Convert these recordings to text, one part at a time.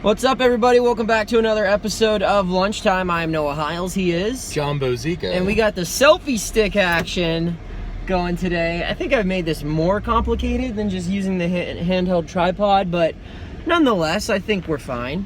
What's up, everybody? Welcome back to another episode of Lunchtime. I'm Noah Hiles. He is John Bozica. And we got the selfie stick action going today. I think I've made this more complicated than just using the handheld tripod, but nonetheless, I think we're fine.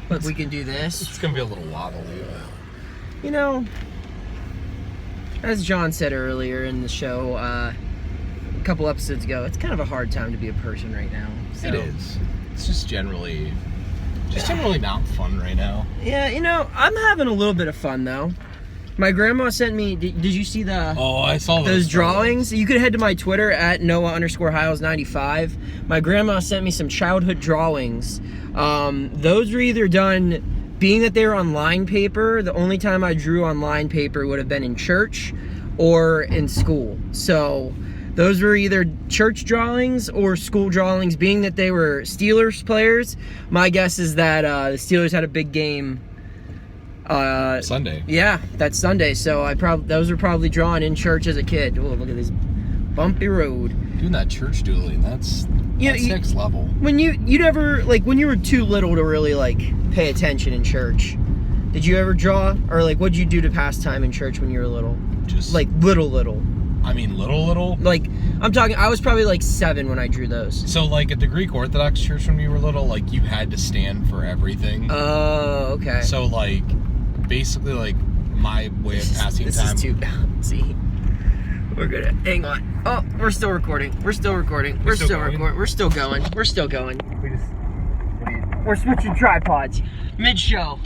But we can do this. It's going to be a little wobbly. You know, as John said earlier in the show, a couple episodes ago, it's kind of a hard time to be a person right now. So. It is. It's just generally not fun right now. Yeah, you know, I'm having a little bit of fun though. My grandma sent me. Did you see the? Oh, I saw those drawings. You could head to my Twitter at Noah_Hiles95. My grandma sent me some childhood drawings. Those were either done, being that they were on line paper. The only time I drew on line paper would have been in church or in school. So. Those were either church drawings or school drawings. Being that they were Steelers players, my guess is that the Steelers had a big game Sunday. Yeah, that's Sunday. So those were probably drawn in church as a kid. Oh, look at this bumpy road. Doing that church doodling, that's next level. When you never, like, when you were too little to really like pay attention in church, did you ever draw, or like what did you do to pass time in church when you were little? Just like little. I mean, little? Like, I'm talking, I was probably like 7 when I drew those. So, like, at the Greek Orthodox Church when you were little, like, you had to stand for everything. Oh, okay. So, like, basically, like, my way of passing this time. Is too, see, we're gonna, hang on. Oh, we're still recording. We're still recording. We're still recording. We're still going. We're still going. We're switching tripods. Mid-show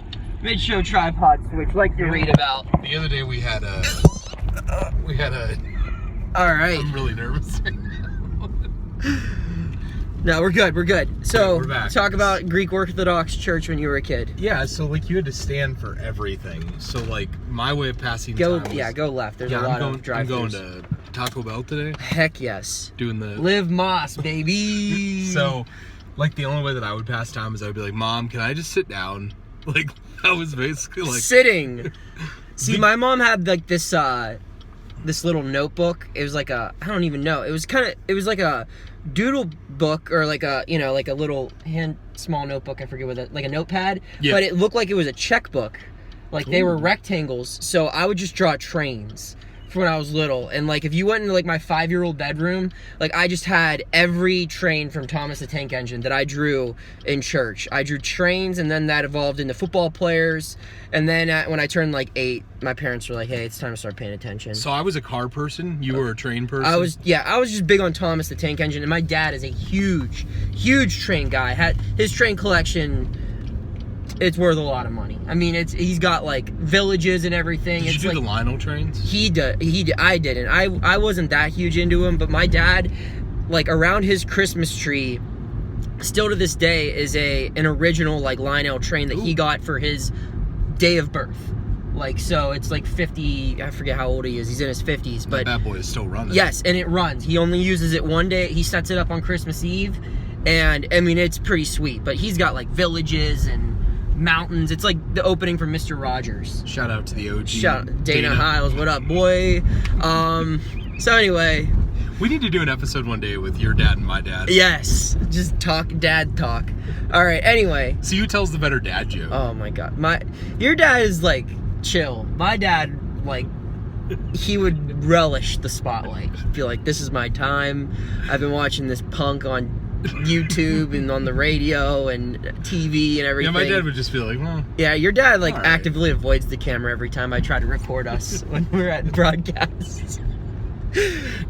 tripod switch, like you read about. The other day we had a... All right. I'm really nervous right now. No, we're good. So, we're back. Talk about Greek Orthodox Church when you were a kid. Yeah, so, like, you had to stand for everything. So, like, my way of passing time was... Yeah, go left. There's a lot of drive-thrus. I'm going to Taco Bell today. Heck yes. Doing the... Live Moss, baby. So, like, the only way that I would pass time is I would be like, Mom, can I just sit down? Like, that was basically, like... Sitting. See, my mom had, like, this little notebook. It was like I don't even know. It was like a doodle book, or like a, like a little small notebook. I forget what like a notepad. Yeah. But it looked like it was a checkbook. Like they were rectangles. So I would just draw trains from when I was little. And like if you went into like my 5-year-old bedroom, like I just had every train from Thomas the Tank Engine that I drew in church. I drew trains, and then that evolved into football players. And then when I turned like 8, my parents were like, "Hey, it's time to start paying attention." So I was a car person. You were a train person. I was just big on Thomas the Tank Engine, and my dad is a huge train guy. Had his train collection. It's worth a lot of money. I mean, he's got like villages and everything. Did you do the Lionel trains? He did. I didn't. I wasn't that huge into him, but my dad, like around his Christmas tree, still to this day is an original like Lionel train that he got for his day of birth. Like, so it's like 50. I forget how old he is. He's in his 50s, but that boy is still running. Yes, and it runs. He only uses it one day. He sets it up on Christmas Eve, and I mean it's pretty sweet. But he's got like villages and mountains. It's like the opening from Mr. Rogers. Shout out to the OG. Dana Hiles, what up, boy? So anyway, we need to do an episode one day with your dad and my dad. Yes, just dad talk. All right. Anyway, so who tells the better dad joke? Oh my god, your dad is like chill. My dad, like, he would relish the spotlight. He'd be like, "This is my time. I've been watching this punk on YouTube and on the radio and TV and everything." Yeah, my dad would just be like, "Well." Yeah, your dad like actively avoids the camera every time I try to record us when we're at broadcasts.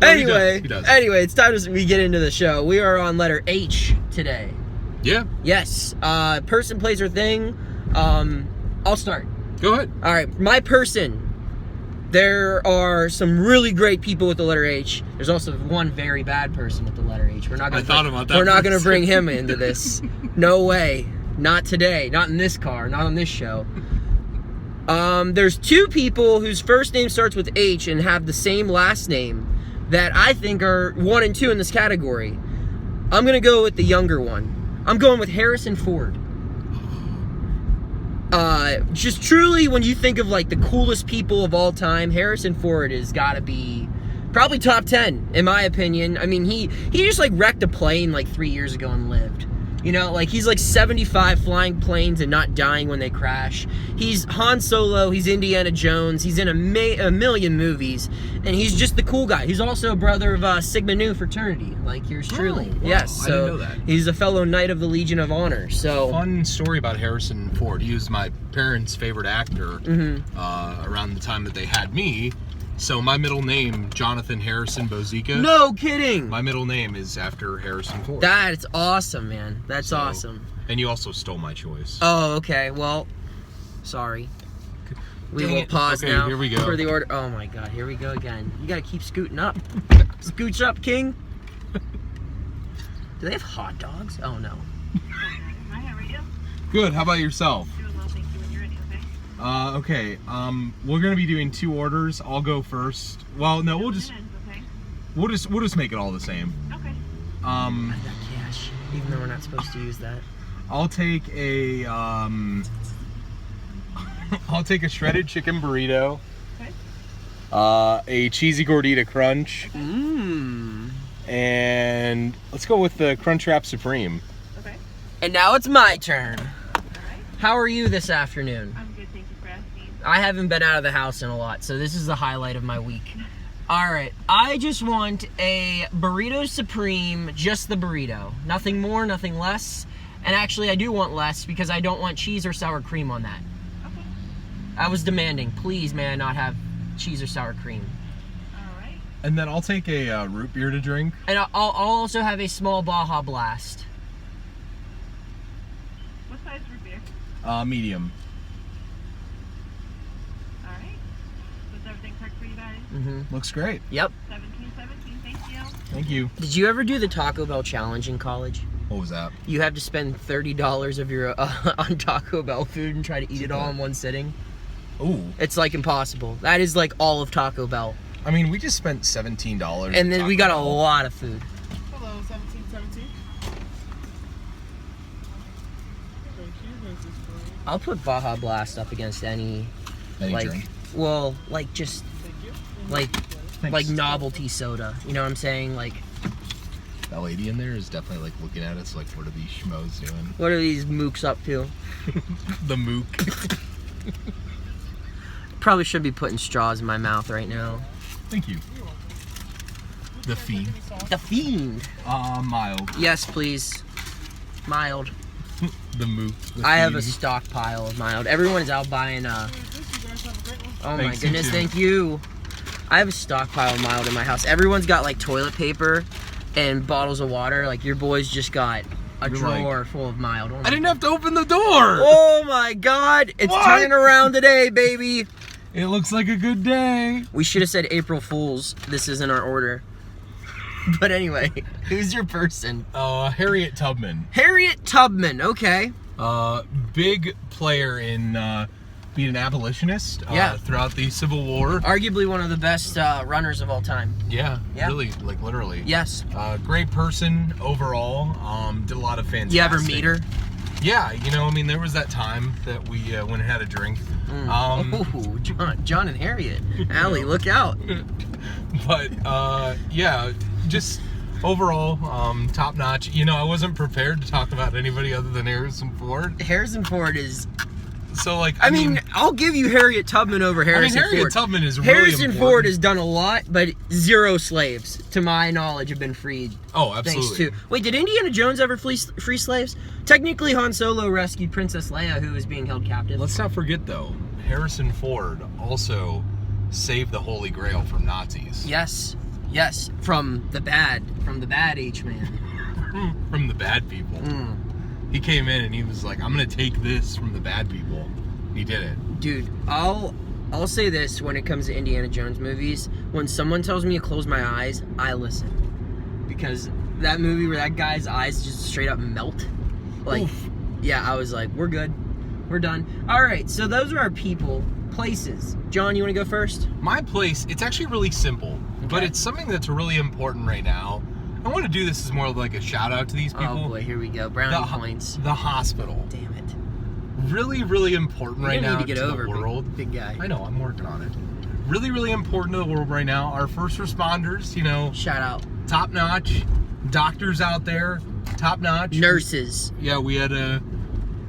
Anyway, he does. Anyway, it's time we get into the show. We are on letter H today. Yeah. Yes. Person, place, or thing. I'll start. Go ahead. All right, my person. There are some really great people with the letter H. There's also one very bad person with the letter H. We're not going to bring him into this. No way. Not today. Not in this car. Not on this show. There's 2 people whose first name starts with H and have the same last name that I think are 1 and 2 in this category. I'm going to go with the younger one. I'm going with Harrison Ford. Just truly, when you think of like the coolest people of all time, Harrison Ford has got to be probably top 10 in my opinion. I mean, he just like wrecked a plane like 3 years ago and lived. You know, like, he's like 75 flying planes and not dying when they crash. He's Han Solo, he's Indiana Jones, he's in a million movies, and he's just the cool guy. He's also a brother of Sigma Nu fraternity, like yours truly. Wow. Yes, I so didn't know that. he's a fellow Knight of the Legion of Honor. So fun story about Harrison Ford. He was my parents' favorite actor around the time that they had me. So my middle name, Jonathan Harrison Bozica. No kidding. My middle name is after Harrison Ford. That's awesome, man. That's awesome. And you also stole my choice. Oh, okay. Well, sorry. We will pause now. Here we go. For the order. Oh my God, here we go again. You gotta keep scooting up. Scooch up, King. Do they have hot dogs? Oh no. Hi, how are you? Good. How about yourself? Doing well, thank you. When you're ready, okay? Okay. We're gonna be doing 2 orders. I'll go first. Well, no, we'll just make it all the same. Okay. I got cash, even though we're not supposed to use that. I'll take a I'll take a shredded chicken burrito. Okay. A cheesy gordita crunch. Mmm. And let's go with the Crunchwrap Supreme. Okay. And now it's my turn. All right. How are you this afternoon? I'm good, thank you for asking. I haven't been out of the house in a lot, so this is the highlight of my week. All right, I just want a burrito supreme, just the burrito. Nothing more, nothing less. And actually, I do want less because I don't want cheese or sour cream on that. Okay. I was demanding, please, may I not have cheese or sour cream. All right. And then I'll take a root beer to drink. And I'll also have a small Baja Blast. What size root beer? Medium. All right. Was everything correct for you guys? Mm-hmm. Looks great. Yep. 1717, thank you. Thank you. Did you ever do the Taco Bell challenge in college? What was that? You have to spend $30 of your on Taco Bell food and try to eat it all in one sitting. Ooh. It's like impossible. That is like all of Taco Bell. I mean, we just spent $17. And then we got a lot of food. Hello, 1717. I'll put Baja Blast up against any like drink. well, like just like Thanks. like novelty soda. You know what I'm saying? Like, That lady in there is definitely like looking at us like, what are these schmoes doing? what are these mooks up to? The mook. Probably should be putting straws in my mouth right now. Thank you. The Fiend. The Fiend. Mild. Yes, please. Mild. The mook. The I have a Fiend. stockpile of mild. Everyone's out buying oh my Thanks, you goodness, too. thank you. I have a stockpile of mild in my house. Everyone's got like toilet paper and bottles of water. Like, your boys just got a You're drawer full of mild. I didn't have to open the door. Oh my God, it's What? turning around today, baby. It looks like a good day. We should have said April Fools. This isn't our order. But anyway, who's your person? Harriet Tubman. Harriet Tubman, okay. Big player in being an abolitionist Yeah. throughout the Civil War. Arguably one of the best runners of all time. Yeah, Yeah. really, like literally. Yes. Great person overall. Did a lot of fantastic. You ever meet her? Yeah, you know, I mean, there was that time that we went and had a drink. Oh, John and Harriet. Allie, look out. But yeah, just overall top notch. You know, I wasn't prepared to talk about anybody other than Harrison Ford. Harrison Ford is... So like, I mean, I'll give you Harriet Tubman over Harrison Harriet Ford. Tubman is really Harrison important. Ford has done a lot, but 0 slaves, to my knowledge, have been freed. Oh, absolutely. Thanks to... Wait, did Indiana Jones ever free slaves? Technically, Han Solo rescued Princess Leia, who was being held captive. Let's not forget though, Harrison Ford also saved the Holy Grail from Nazis. Yes. Yes. From the bad H-man. From the bad people. He came in and he was like, I'm gonna take this from the bad people. He did it. Dude, I'll say this when it comes to Indiana Jones movies. When someone tells me to close my eyes, I listen. Because that movie where that guy's eyes just straight up melt. Like, Oof. yeah, I was like, we're good. We're done. Alright, so those are our people. Places. John, you want to go first? My place, it's actually really simple, but Okay. it's something that's really important right now. I want to do this as more of like a shout out to these people. Oh boy, here we go. Brownie points. The hospital. Damn it. Really, really important right You now need to get over, the world. big guy. I know, I'm working on it. Really, really important to the world right now. Our first responders, you know, Shout out. top notch. Doctors out there, top notch. Nurses. Yeah, we had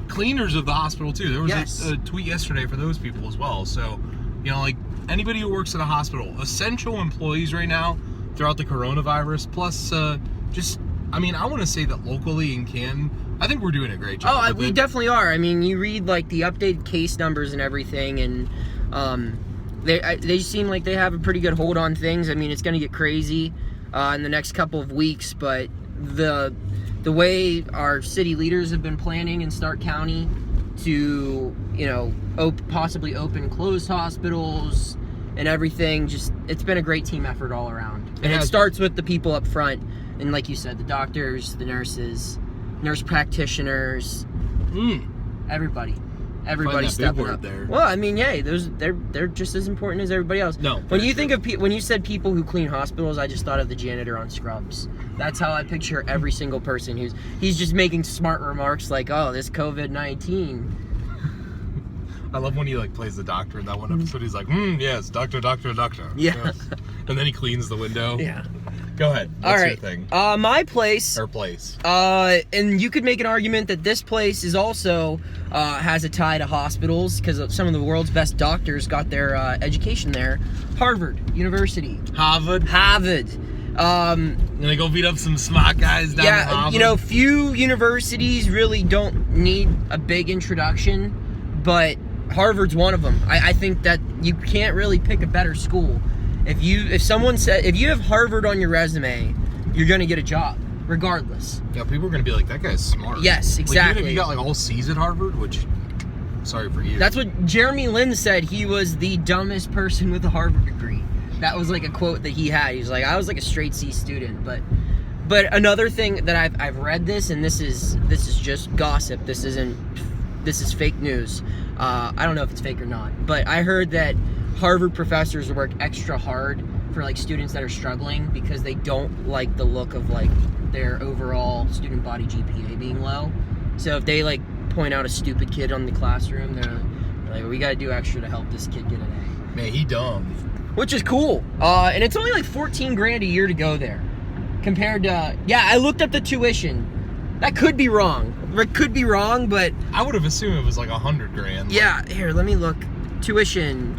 cleaners of the hospital too. There was Yes. a tweet yesterday for those people as well. So, like anybody who works at a hospital, essential employees right now throughout the coronavirus. Plus, I want to say that locally in Canton, I think we're doing a great job. We definitely are. I mean, you read like the updated case numbers and everything, and they seem like they have a pretty good hold on things. I mean, it's going to get crazy in the next couple of weeks, but the way our city leaders have been planning in Stark County to, possibly open closed hospitals and everything, it's been a great team effort all around. And it starts with the people up front, and like you said, the doctors, the nurses, nurse practitioners, everybody stepping up there. Well, I mean, yeah, they're just as important as everybody else. No. When you think of when you said people who clean hospitals, I just thought of the janitor on Scrubs. That's how I picture every single person he's just making smart remarks like, "Oh, this COVID-19." I love when he plays the doctor in that one episode. He's like, yes, doctor. Yeah. Yes. And then he cleans the window. Yeah. Go ahead. What's your thing? My place. Or place. And you could make an argument that this place is also has a tie to hospitals because some of the world's best doctors got their education there. Harvard University. Harvard. Gonna go beat up some smart guys down at Harvard. Few universities really don't need a big introduction, but Harvard's one of them. I think that you can't really pick a better school. If you have Harvard on your resume, you're gonna get a job, regardless. Yeah, people are gonna be like, that guy's smart. Yes, exactly. Even if you got all C's at Harvard, which, sorry for you. That's what Jeremy Lin said. He was the dumbest person with a Harvard degree. That was a quote that he had. He was like, I was a straight C student. But another thing that I've read this, and this is just gossip. This is fake news. I don't know if it's fake or not, but I heard that Harvard professors work extra hard for students that are struggling because they don't like the look of their overall student body GPA being low. So if they point out a stupid kid on the classroom, they're like, we got to do extra to help this kid get an A. Man, he dumb. Which is cool. And it's only $14,000 a year to go there. Compared to, I looked up the tuition. That could be wrong. It could be wrong, but I would have assumed it was $100,000. Yeah, here, let me look. Tuition.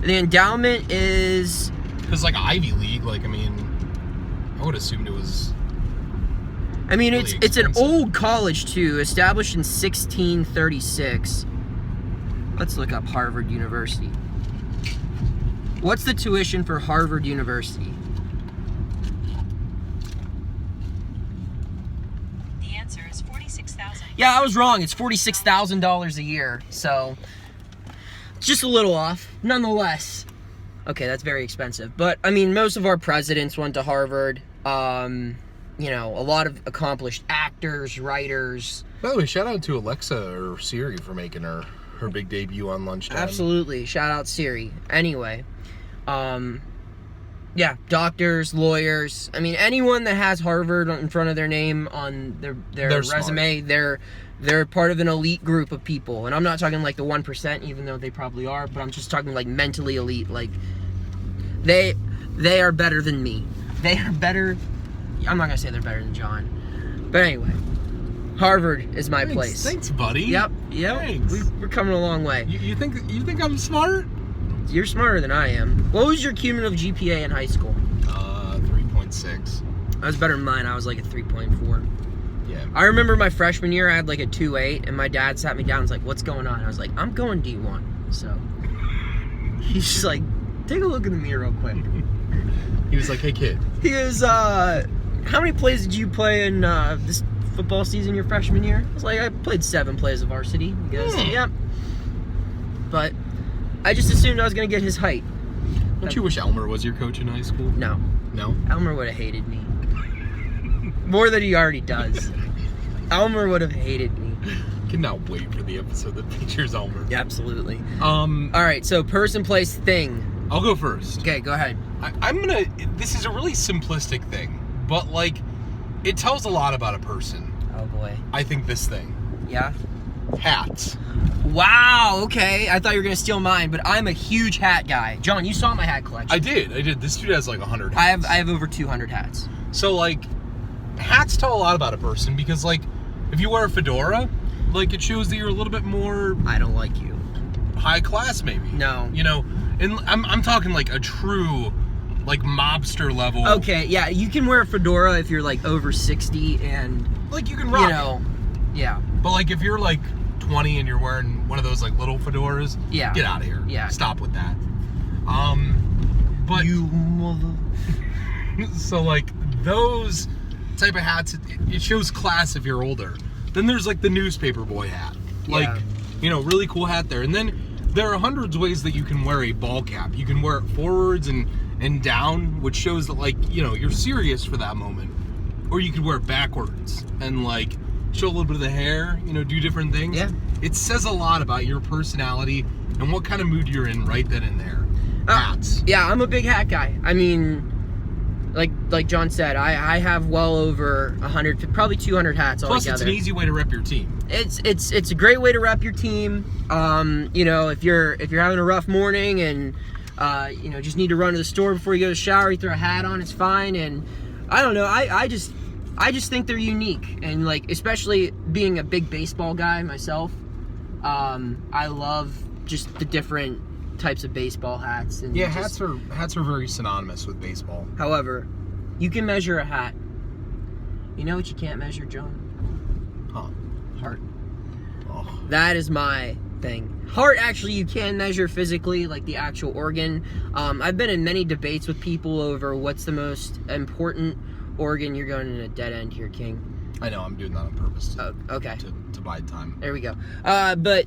The endowment is, because Ivy League, I would assume it was. Really it's an expensive. old college too, established in 1636. Let's look up Harvard University. What's the tuition for Harvard University? The answer is $46,000. Yeah, I was wrong. It's $46,000 a year. So, just a little off. Nonetheless. Okay, that's very expensive. But, most of our presidents went to Harvard. A lot of accomplished actors, writers. By the way, shout out to Alexa or Siri for making her big debut on Lunchtime. Absolutely. Shout out Siri. Anyway. Doctors, lawyers. Anyone that has Harvard in front of their name on their resume, smart. They're part of an elite group of people. And I'm not talking the 1%, even though they probably are, but I'm just talking mentally elite. They are better than me. They are better. I'm not gonna say they're better than John. But anyway, Harvard is my place. Thanks, buddy. Yep. Thanks. We're coming a long way. You think I'm smart? You're smarter than I am. What was your cumulative GPA in high school? 3.6. That was better than mine. I was a 3.4. Yeah. I remember my freshman year, I had a 2.8, and my dad sat me down and was like, what's going on? I was like, I'm going D1. So he's just like, take a look in the mirror real quick. He was like, hey, kid. He goes, how many plays did you play in this football season your freshman year? I was like, I played 7 plays of varsity. He goes, yep. But I just assumed I was going to get his height. Don't you wish Elmer was your coach in high school? No. No? Elmer would have hated me. More than he already does. Elmer would have hated me. Cannot wait for the episode that features Elmer. Yeah, absolutely. All right, so person, place, thing. I'll go first. Okay, go ahead. This is a really simplistic thing, but it tells a lot about a person. Oh boy. I think this thing. Yeah? Hats. Wow, okay. I thought you were going to steal mine, but I'm a huge hat guy. John, you saw my hat collection. I did. This dude has 100 hats. I have over 200 hats. So hats tell a lot about a person because, like, if you wear a fedora, like, it shows that you're a little bit more I don't like you. high class, maybe. No. You know, and I'm talking like a true, like, mobster level. Okay, yeah, you can wear a fedora if you're like over 60 and Like, you can rock it. Yeah. But, like, if you're like 20 and you're wearing one of those like little fedoras, Yeah. get out of here. Yeah. Stop with that. But You mother. so, like, those type of hats, it shows class if you're older. Then there's like the newspaper boy hat. Like, Yeah. you know, really cool hat there. And then there are hundreds of ways that you can wear a ball cap. You can wear it forwards and down, which shows that, like, you know, you're serious for that moment. Or you could wear it backwards and, like, show a little bit of the hair, you know, do different things. Yeah. It says a lot about your personality and what kind of mood you're in right then and there. Hats. Yeah, I'm a big hat guy. I mean, like John said, I have well over 100, probably 200 hats Plus, altogether. it's an easy way to rep your team. It's a great way to rep your team. You know, if you're having a rough morning and you know, just need to run to the store before you go to the shower, you throw a hat on, it's fine. And I don't know, I just think they're unique, and, like, especially being a big baseball guy myself, I love just the different types of baseball hats. And Yeah, just, hats are very synonymous with baseball. however, you can measure a hat. You know what you can't measure, John? Huh. Heart. Oh. That is my thing. Heart, actually, you can measure physically, like the actual organ. I've been in many debates with people over what's the most important organ. You're going in a dead end here, King. I know, I'm doing that on purpose to, Okay. to bide time. There we go. But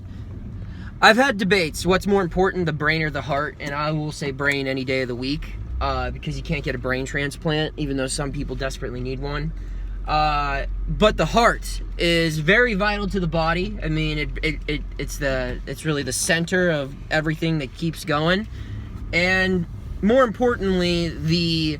I've had debates. What's more important, the brain or the heart? And I will say brain any day of the week, because you can't get a brain transplant, even though some people desperately need one. But the heart is very vital to the body. I mean, it's really the center of everything that keeps going. And more importantly,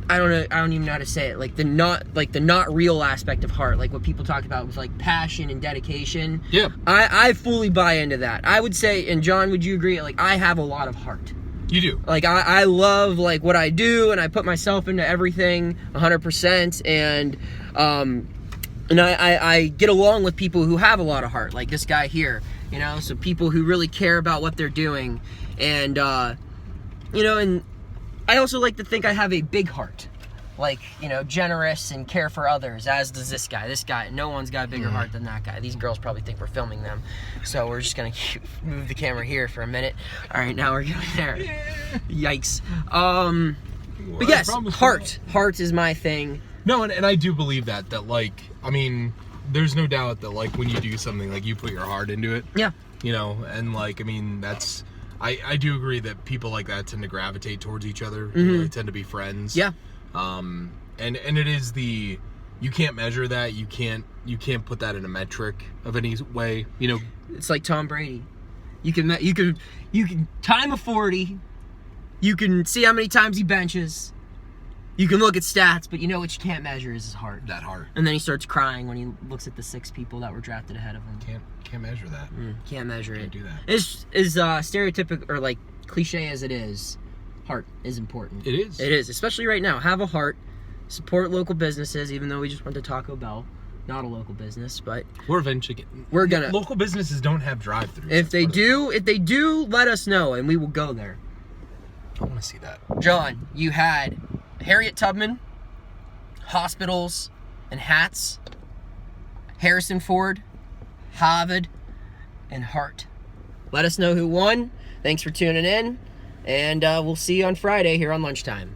I don't even know how to say it. Like the not real aspect of heart, like what people talk about with, like, passion and dedication. Yeah. I fully buy into that. I would say, and John, would you agree? Like, I have a lot of heart. You do. Like, I love, like, what I do, and I put myself into everything 100%. And I get along with people who have a lot of heart, like this guy here. You know, so people who really care about what they're doing, and you know, and I also like to think I have a big heart, like, you know, generous and care for others, as does this guy. This guy, no one's got a bigger heart than that guy. These girls probably think we're filming them, so we're just gonna move the camera here for a minute. All right, now we're going there. Yikes. But yes, heart is my thing. No, and I do believe that, like, I mean, there's no doubt that, like, when you do something, like, you put your heart into it. Yeah. You know, and, like, I mean, that's, I do agree that people like that tend to gravitate towards each other. Mm-hmm. You know, they tend to be friends. Yeah. And it is you can't measure that. You can't put that in a metric of any way. You know, It's like Tom Brady. You can time a 40. You can see how many times he benches. You can look at stats, but you know what you can't measure is his heart. that heart. And then he starts crying when he looks at the 6 people that were drafted ahead of him. Can't measure that. Can't measure Can't it. do that. It's stereotypical, or, like, cliche as it is, heart is important. It is. It is, especially right now. Have a heart. Support local businesses, even though we just went to Taco Bell. Not a local business, but We're eventually we're gonna. local businesses don't have drive-throughs. If they do, let us know, and we will go there. I want to see that. John, you had Harriet Tubman, hospitals, and hats. Harrison Ford, Harvard, and Hart. Let us know who won. Thanks for tuning in, and we'll see you on Friday here on Lunchtime.